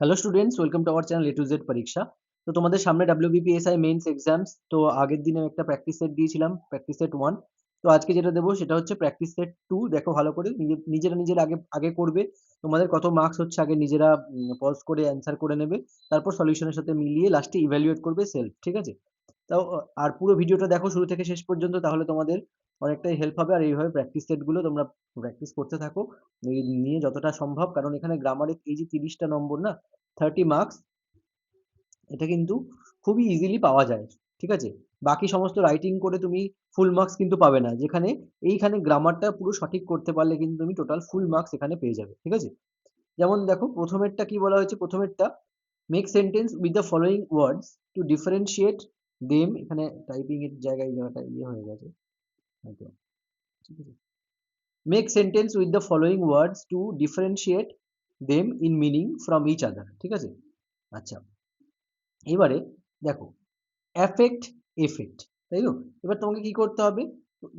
Hello students, welcome to our channel A to Z পরীক্ষা। তো তোমাদের সামনে WBPSI মেইনস এক্সামস। তো আগের দিনে একটা প্র্যাকটিস সেট দিয়েছিলাম, প্র্যাকটিস সেট 1। তো আজকে যেটা দেবো সেটা হচ্ছে প্র্যাকটিস সেট 2। দেখো ভালো করে নিজেরা আগে আগে করবে। তোমাদের কত মার্কস হচ্ছে আগে নিজেরা পজ করে অ্যান্সার করে নেবে। তারপর সলিউশনের সাথে মিলিয়ে লাস্টে ইভ্যালুয়েট করবে সেলফ, ঠিক আছে? তাও আর পুরো ভিডিওটা দেখো শুরু থেকে শেষ পর্যন্ত, তাহলে তোমাদের অনেকটাই হেল্প হবে। আর এইভাবে প্র্যাকটিস সেটগুলো তোমরা প্র্যাকটিস করতে থাকো এই নিয়ে যতটা সম্ভব, কারণ এখানে গ্রামারের এই যে 30টা নম্বর না, 30 মার্কস, এটা কিন্তু খুবই ইজিলি পাওয়া যায়, ঠিক আছে? বাকি সমস্ত রাইটিং করে তুমি ফুল মার্কস কিন্তু পাবে না, যেখানে এইখানে গ্রামারটা পুরো সঠিক করতে পারলে কিন্তু তুমি টোটাল ফুল মার্কস এখানে পেয়ে যাবে, ঠিক আছে? যেমন দেখো প্রথমেরটা কি বলা হয়েছে, প্রথমেরটা make sentence with the following words to differentiate them. এখানে টাইপিং এর জায়গায় এই জায়গাটা ইয়ে হয়ে গেছে হয়তো, ঠিক আছে? Make sentence with the following words to differentiate them in meaning from each other, ঠিক আছে? আচ্ছা, এবারে দেখো অ্যাফেক্ট, এফেক্ট, তাই তো? এবার তোমাকে কি করতে হবে,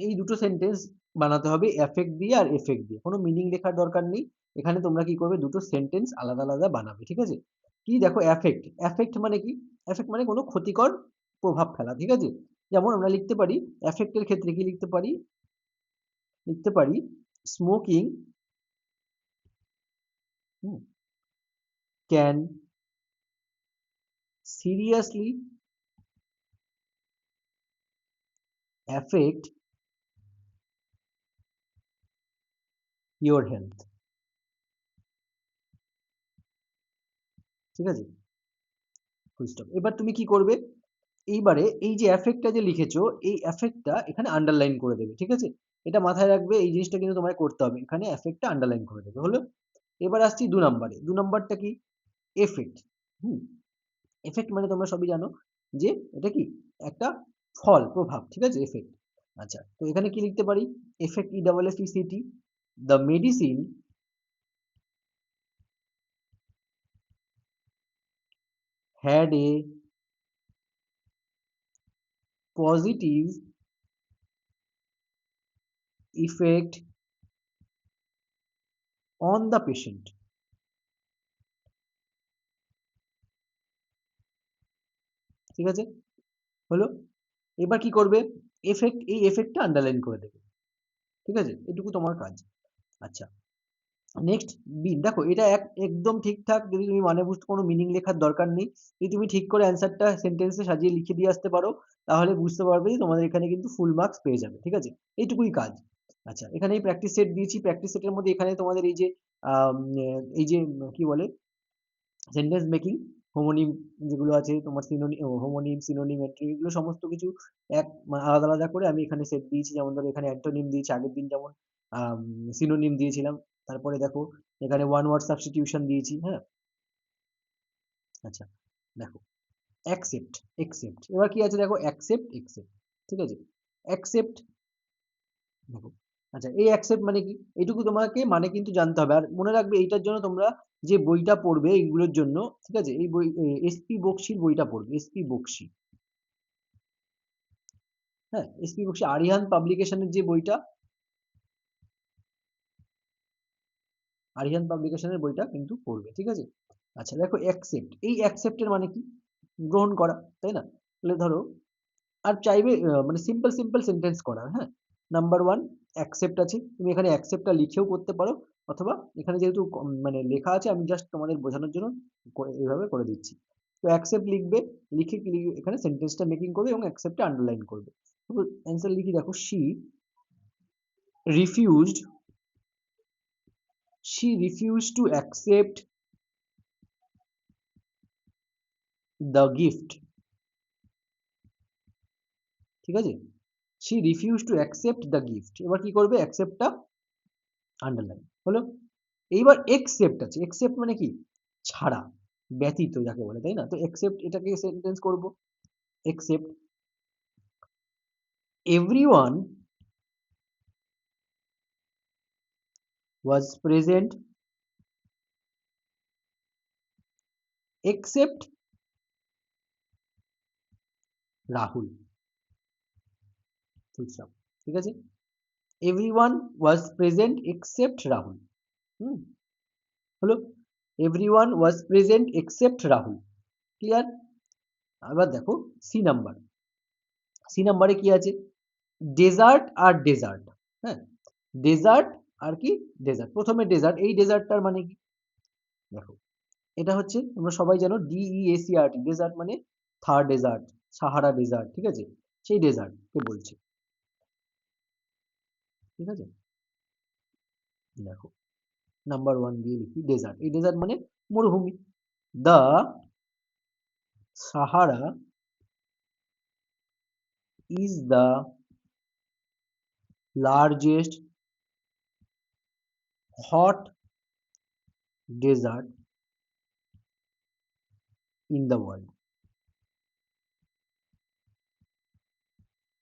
এই দুটো সেন্টেন্স বানাতে হবে অ্যাফেক্ট দিয়ে আর এফেক্ট দিয়ে। কোনো মিনিং লেখার দরকার নেই, এখানে তোমরা কি করবে, দুটো সেন্টেন্স আলাদা আলাদা বানাবে, ঠিক আছে? কি দেখো অ্যাফেক্ট, অ্যাফেক্ট মানে কি? অ্যাফেক্ট মানে কোনো ক্ষতিকর প্রভাব ফেলা, ঠিক আছে? যেমন আমরা লিখতে পারি অ্যাফেক্টের ক্ষেত্রে কি লিখতে পারি, লিখতে পারি smoking can seriously affect your health, ঠিক আছে? Full stop. এবার তুমি কি করবে, এইবারে এই যে অ্যাফেক্টটা যে লিখেছো, এই অ্যাফেক্টটা এখানে আন্ডারলাইন করে দেবে, ঠিক আছে? এটা মাথায় রাখবে, এই জিনিসটা কিন্তু তোমায় করতে হবে, এখানে অ্যাফেক্টটা আন্ডারলাইন করে দেবে, হলো? এবার আসছি 2 নম্বরে। 2 নম্বরটা কি, এফেক্ট। হুম, এফেক্ট মানে তোমরা সবই জানো যে এটা কি একটা ফল, প্রভাব, ঠিক আছে? এফেক্ট। আচ্ছা, তো এখানে কি লিখতে পারি, effect, EFFECT, the medicine had a positive effect on the patient, ঠিক আছে? হলো? এবার কি করবে, এফেক্ট, এই এফেক্টটা আন্ডারলাইন করে দেবে, ঠিক আছে? এটুকু তোমার কাজ। আচ্ছা, নেক্সট বি। দেখো এটা একদম ঠিকঠাক, যদি তুমি মানে বুঝতে কোনো মিনিং লেখার দরকার নেই, যদি তুমি ঠিক করে অ্যান্সারটা সেন্টেন্সে সাজিয়ে লিখে দিয়ে আসতে পারো, তাহলে বুঝতে পারবে যে তোমাদের এখানে কিন্তু ফুল মার্কস পেয়ে যাবে, ঠিক আছে? এইটুকুই কাজ। আচ্ছা, এখানে এই প্র্যাকটিস সেট দিয়েছি, প্র্যাকটিস সেটের মধ্যে এখানে তোমাদের এই যে এই যে কি বলে সেন্টেন্স মেকিং, হোমোনিম যেগুলো আছে তোমার, হোমোনিম, সিনোনিম, অ্যান্টোনিম, এগুলো সমস্ত কিছু আলাদা আলাদা করে আমি এখানে সেট দিয়েছি। যেমন ধরো এখানে অ্যান্টোনিম দিয়েছি, আগের দিন যেমন সিনোনিম দিয়েছিলাম। তারপরে দেখো এখানে ওয়ান ওয়ার্ড সাবস্টিটিউশন দিয়েছি, হ্যাঁ? আচ্ছা, দেখো অ্যাকসেপ্ট, একসেপ্ট, এবার কি আছে দেখো অ্যাকসেপ্ট, একসেপ্ট, ঠিক আছে? অ্যাকসেপ্ট, দেখো, আচ্ছা এই অ্যাকসেপ্ট মানে কি, এইটুকু তোমাকে মানে কিন্তু জানতে হবে। আর মনে রাখবে এইটার জন্য তোমরা যে বইটা পড়বে এইগুলোর জন্য, ঠিক আছে, এই বই SP বক্সির বইটা পড়বে, SP বক্সি, হ্যাঁ? SP বক্সি আরিহান পাবলিকেশনের যে বইটা, আরিহান পাবলিকেশনের বইটা কিন্তু পড়বে, ঠিক আছে? আচ্ছা দেখো অ্যাকসেপ্ট, এই অ্যাকসেপ্টের মানে কি, গ্রহণ করা, তাই না? তাহলে ধরো, আর চাইবে মানে সিম্পল সিম্পল সেন্টেন্স করার, হ্যাঁ? নাম্বার ওয়ান অ্যাকসেপ্ট আছে, তুমি এখানে অ্যাকসেপ্টটা লিখেও করতে পারো, অথবা এখানে যেহেতু মানে লেখা আছে আমি জাস্ট তোমাদের বোঝানোর জন্য এইভাবে করে দিচ্ছি। তো অ্যাকসেপ্ট লিখবে, লিখে কি এখানে সেন্টেন্সটা মেকিং করবে এবং অ্যাকসেপ্টটা আন্ডারলাইন করবে। অ্যান্সার লিখি, দেখো refused she refused to accept the gift, ঠিক আছে? she refused to accept the gift, এবার কি করবে, অ্যাকসেপ্টটা আন্ডারলাইন, হলো? এইবার একসেপ্ট আছে, একসেপ্ট মানে কি, ছাড়া, ব্যতীত যাকে বলে, তাই না? তো একসেপ্ট এটাকে সেন্টেন্স করব, except everyone was present except Rahul, full stop, ঠিক আছে? Everyone was present except Rahul, হুম, হলো? Everyone was present except Rahul. Clear? আবার দেখো সি নাম্বার। সি নাম্বারে কি আছে? ডেজার্ট আর ডেজার্ট। হ্যাঁ, ডেজার্ট আর কি ডেজার্ট। প্রথমে ডেজার্ট, এই ডেজার্টটার মানে কি? দেখো এটা হচ্ছে তোমরা সবাই জানো DESERT, ডেজার্ট মানে থার ডেজার্ট, সাহারা ডেজার্ট, ঠিক আছে? সেই ডেজার্ট কে বলছে, ঠিক আছে? দেখো নাম্বার 1 দিয়ে লিখি ডেজার্ট, এই ডেজার্ট মানে মরুভূমি। The Sahara is the largest hot desert in the world.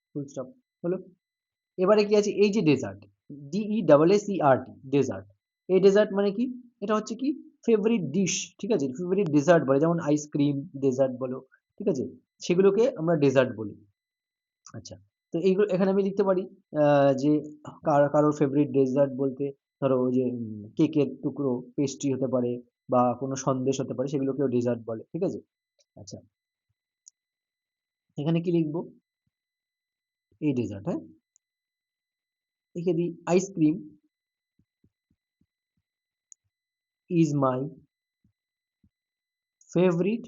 Full stop. হলো? এবারে কি আছে? এই যে ডেজার্ট, DESSERT, ডেজার্ট, এই ডেজার্ট মানে কি? এটা হচ্ছে কি ফেভারিট ডিশ, ঠিক আছে? ফেভারিট ডেজার্ট বলে, যেমন আইসক্রিম ডেজার্ট বলো, ঠিক আছে? সেগুলোকে আমরা ডেজার্ট বলি। আচ্ছা, তো এইগুলো এখানে আমি লিখতে পারি যে কারোর ফেভারিট ডেজার্ট বলতে ধরো ওই যে কেকের টুকরো, পেস্ট্রি হতে পারে বা কোনো সন্দেশ হতে পারে, সেগুলোকেও ডেজার্ট বলে, ঠিক আছে? আচ্ছা, এখানে কি লিখবো? এই ডেজার্ট, হ্যাঁ, লিখে দিই ice cream is my favourite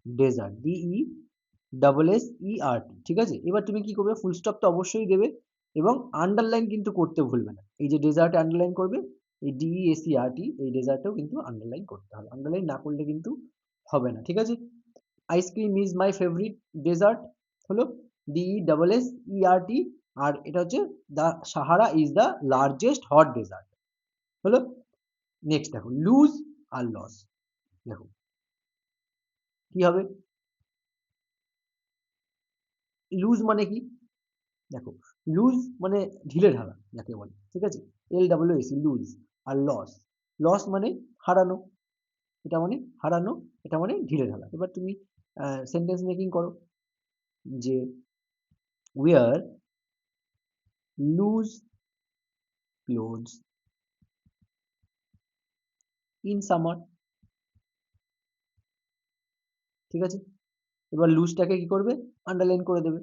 dessert, DESSERT, ঠিক আছে? এবার তুমি কি করবে? ফুল স্টপ তো অবশ্যই দেবে এবং আন্ডারলাইন কিন্তু করতে ভুলবে না। এই যে ডেজার্ট আন্ডারলাইন করবে, এই DESERT, এই ডেজার্টেও কিন্তু আন্ডারলাইন করতে হবে। আন্ডারলাইন না করলে কিন্তু হবে না, ঠিক আছে? Ice cream is my favourite dessert হলো DESSERT, আর এটা হচ্ছে the Sahara is the largest hot desert. হলো? নেক্সট দেখো লুজ আর লস। দেখো কি হবে? লুজ মানে কি? দেখো লুজ মানে ঢিলে ঢালা যাকে বলে, ঠিক আছে? LWS, loose. আর লস, লস মানে হারানো, এটা মানে হারানো, এটা মানে ঢিলে ঢালা। এবার তুমি সেন্টেন্স মেকিং করো যে wear loose clothes in summer, ঠিক আছে? এবার লুজটাকে কি করবে? আন্ডারলাইন করে দেবে।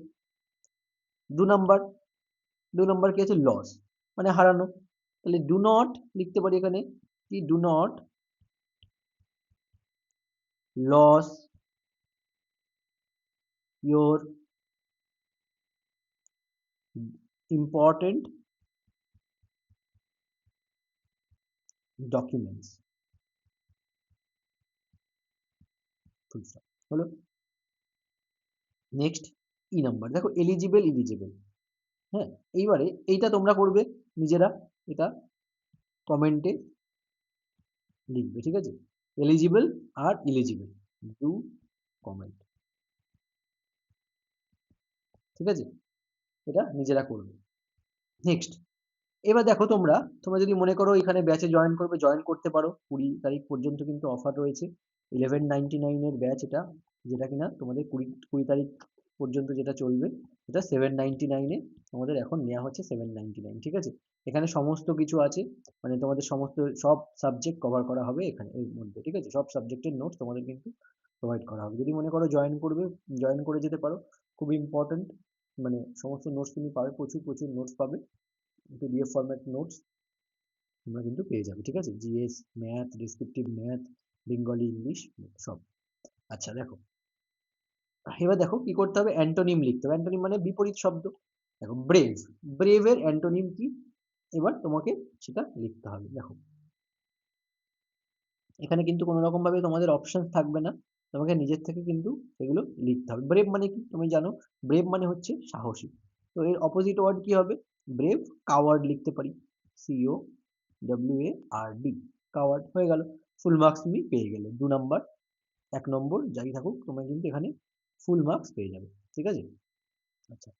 2 নাম্বার, 2 নাম্বার কি আছে? লস মানে হারানো, তাহলে ডু নট লিখতে পারি এখানে কি? Do not loss your important documents. Full stop. হলো? নেক্সট ই নাম্বার, দেখো এলিজিবল, ইলিজিবল। হ্যাঁ, এইবারে এইটা তোমরা করবে নিজেরা, এটা কমেন্টে লিখবে, ঠিক আছে? এলিজিবল আর ইলিজিবল, ডু কমেন্ট, ঠিক আছে? এটা নিজেরা করবে। নেক্সট, এবার দেখো তোমরা তোমরা যদি মনে করো এখানে ব্যাচে জয়েন করবে, জয়েন করতে পারো। 20 তারিখ পর্যন্ত কিন্তু অফার রয়েছে। 1199 এর ব্যাচ এটা, যেটা কিনা তোমাদের কুড়ি তারিখ পর্যন্ত যেটা চলবে, এটা 799-এ তোমাদের এখন নেওয়া হচ্ছে 799, ঠিক আছে? এখানে সমস্ত কিছু আছে, মানে তোমাদের সমস্ত সব সাবজেক্ট কভার করা হবে এখানে এর মধ্যে, ঠিক আছে? সব সাবজেক্টের নোটস তোমাদের কিন্তু প্রোভাইড করা হবে। যদি মনে করো জয়েন করবে, জয়েন করে যেতে পারো। খুবই ইম্পর্টেন্ট, মানে সমস্ত নোটস তুমি পাবে, প্রচুর প্রচুর নোটস পাবে, PDF ফরম্যাট নোটস তোমরা কিন্তু পেয়ে যাবে, ঠিক আছে? GS, math, descriptive math, Bengali, English সব। আচ্ছা দেখো, এবার দেখো কি করতে হবে? অ্যান্টোনিম লিখতে হবে। অ্যান্টোনিম মানে বিপরীত শব্দ। দেখো ব্রেভ, ব্রেভের অ্যান্টোনিম কি? এবার তোমাকে সেটা লিখতে হবে। দেখো এখানে কিন্তু কোনো রকম ভাবে তোমাদের অপশন থাকবে না, তোমাকে নিজের থেকে কিন্তু এগুলো লিখতে হবে। ব্রেভ মানে কি তুমি জানো? ব্রেভ মানে হচ্ছে সাহসী। তো এর অপোজিট ওয়ার্ড কি হবে? ব্রেভ, কাওয়ার্ড লিখতে পারি, COWARD, কাওয়ার্ড। হয়ে গেল, ফুল মার্কস তুমি পেয়ে গেলে। 2 নাম্বার, 1 নম্বর যাই থাকুক, তোমরা কিন্তু এখানে ফুল মার্কস পেয়ে যাবে, ঠিক আছে? আচ্ছা,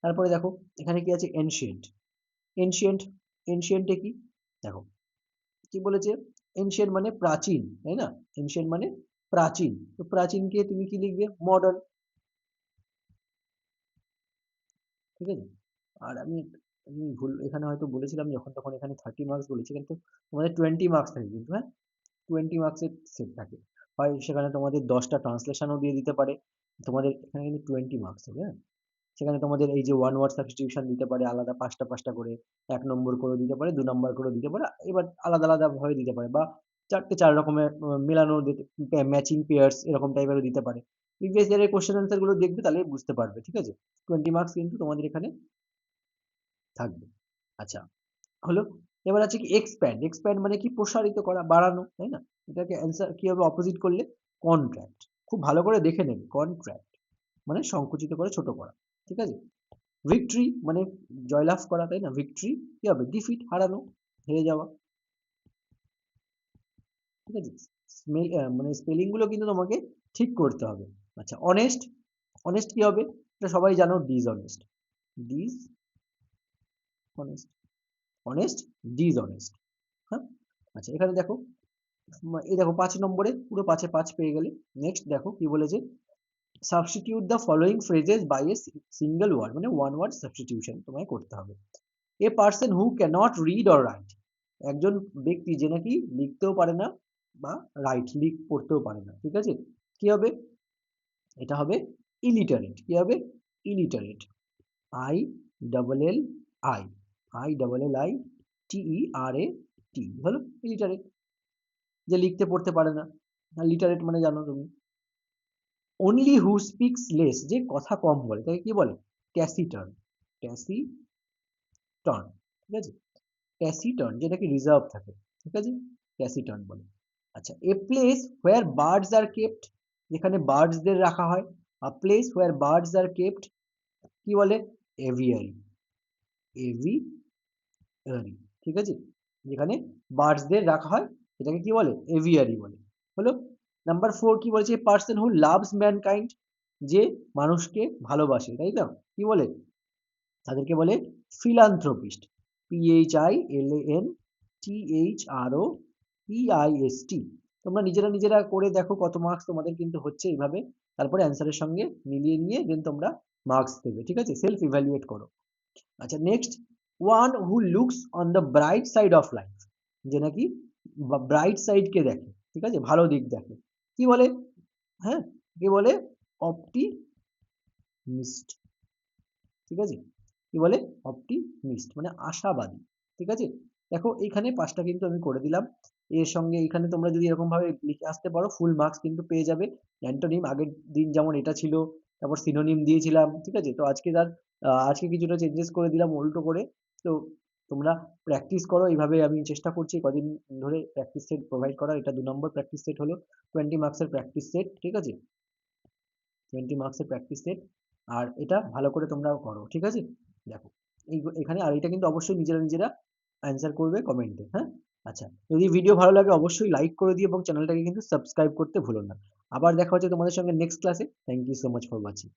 তারপরে দেখো এখানে কি আছে? এনশিয়েন্ট। এনশিয়েন্ট, এনশিয়েন্টে কি? দেখো কি বলেছে? এনশিয়েন্ট মানে প্রাচীন, তাই না? এনশিয়েন্ট মানে প্রাচীন, তো প্রাচীনকে তুমি কি লিখবে? মডার্ন, ঠিক আছে? আর আমি ভুল এখানে হয়তো বলেছিলাম যখন তখন এখানে 30 মার্কস বলেছি, কিন্তু তোমাদের 20 মার্কস থাকে কিন্তু, হ্যাঁ, 20 মার্কসের সেট থাকে। হয় সেখানে তোমাদের 10টা ট্রান্সলেশনও দিয়ে দিতে পারে, তোমাদের এখানে কিন্তু 20 মার্কস হবে, হ্যাঁ। সেখানে তোমাদের এই যে ওয়ান ওয়ার্ড সাবস্টিটিউশন দিতে পারে আলাদা 5টা করে, 1 নম্বর করেও দিতে পারে, 2 নম্বর করেও দিতে পারে, এবার আলাদা আলাদা ভাবে দিতে পারে, বা 4 রকমের মেলানো ম্যাচিং পেয়ার্স এরকম টাইপেরও দিতে পারে। প্রিভিয়াস ইয়ারের কোশ্চেন অ্যান্সার গুলো দেখবে তাহলে বুঝতে পারবে, ঠিক আছে। 20 মার্কস কিন্তু তোমাদের এখানে থাকবে। আচ্ছা, হলো। এবার আছে কি এক্সপ্যান্ড। এক্সপ্যান্ড মানে কি প্রসারিত করা, বাড়ানো, তাই না? এটাকে অ্যান্সার কি হবে অপোজিট করলে? কন্ট্রাক্ট। খুব ভালো করে দেখে নেবে, কন্ট্রাক্ট মানে সংকুচিত করে ছোট করা, ঠিক আছে। ভিক্টরি মানে জয়লাভ করা, তাই না? ভিক্টরি কি হবে? ডিফিট, হারানো, হেরে যাওয়া, ঠিক আছে। মানে স্পেলিং গুলো কিন্তু তোমাকে ঠিক করতে হবে। আচ্ছা, অনেস্ট। অনেস্ট কি হবে? এটা সবাই জানো, dishonest. Dis honest, honest, dishonest, হ্যাঁ। আচ্ছা, এখানে দেখো, এই দেখো 5 নম্বরে পুরো 5-এ 5 পেয়ে গেলে। নেক্সট দেখো কি বলেছে, substitute the following phrases by a single word, মানে ওয়ান ওয়ার্ড সাবস্টিটিউশন তোমায় করতে হবে। A person who cannot read or write, একজন ব্যক্তি যে নাকি লিখতেও পারে না বা পড়তেও পারে না, ঠিক আছে। কি হবে? এটা হবে ইলিটারেট। কি হবে? Illiterate. I double L I, I double L I T E R A T, হলো ইলিটারেট, যে লিখতে পড়তে পারে না। লিটারেট মানে জানো তুমি। অনলি হু স্পিক্স লেস, যে কথা কম বলে তাকে কি বলে? ট্যাসিটার্ন। ট্যাসিটার্ন, ঠিক আছে। ট্যাসিটার্ন যেটাকে রিজার্ভ থাকে, ঠিক আছে, ট্যাসিটার্ন বলে। আচ্ছা, a place where birds are kept, যেখানে বার্ডসদের রাখা হয়। আ place where birds are kept কি বলে? এভিয়ারি। এভিয়ারি, ঠিক আছে। যেখানে বার্ডসদের রাখা হয় সেটাকে কি বলে? এভিয়ারি বলে, হলো। নাম্বার 4 কি বলেছে? পার্সন হু লাভস ম্যানকাইন্ড, যে মানুষকে ভালোবাসে, তাই না? কি বলে? তাদেরকে বলে ফিলান্থ্রোপিস্ট। PHILANTHROPIST। তোমরা নিজেরা নিজেরা করে দেখো কত মার্কস তোমাদের কিন্তু হচ্ছে এইভাবে। তারপরে অ্যান্সারের সঙ্গে মিলিয়ে নিয়ে দেন তোমরা মার্কস দেবে, ঠিক আছে। সেলফ ইভ্যালুয়েট করো। আচ্ছা, next, one who looks on the bright side of life, যে নাকি ব্রাইট সাইড কে দেখে, ঠিক আছে, ভালো দিক দেখে, কি বলে? হ্যাঁ, কি বলে? অপটিমিস্ট, ঠিক আছে। কি বলে? অপটিমিস্ট মানে আশাবাদী, ঠিক আছে। দেখো এইখানে 5টা কিন্তু আমি করে দিলাম। এর সঙ্গে এখানে তোমরা যদি এরকম ভাবে লিখে আসতে পারো ফুল মার্কস কিন্তু পেয়ে যাবে। অ্যান্টোনিম আগের দিন যেমন এটা ছিল, তারপর সিনোনিম দিয়েছিলাম, ঠিক আছে। তো আজকে আজকে কিছুটা চেঞ্জেস করে দিলাম উল্টো করে। তো তোমরা প্র্যাকটিস করো এইভাবে, আমি চেষ্টা করছি কদিন ধরে প্র্যাকটিস সেট প্রোভাইড করার। এটা 2 নম্বর প্র্যাকটিস সেট হলো, 20 মার্কসের প্র্যাকটিস সেট, ঠিক আছে। 20 মার্কসের প্র্যাকটিস সেট, আর এটা ভালো করে তোমরা করো, ঠিক আছে। দেখো এখানে, আর এটা কিন্তু অবশ্যই নিজেরা নিজেরা অ্যান্সার করবে কমেন্টে, হ্যাঁ। আচ্ছা, যদি ভিডিও ভালো লাগে অবশ্যই লাইক করে দিও এবং চ্যানেলটাকে কিন্তু সাবস্ক্রাইব করতে ভুলো না। আবার দেখা হচ্ছে তোমাদের সঙ্গে নেক্সট ক্লাসে। Thank you so much for watching.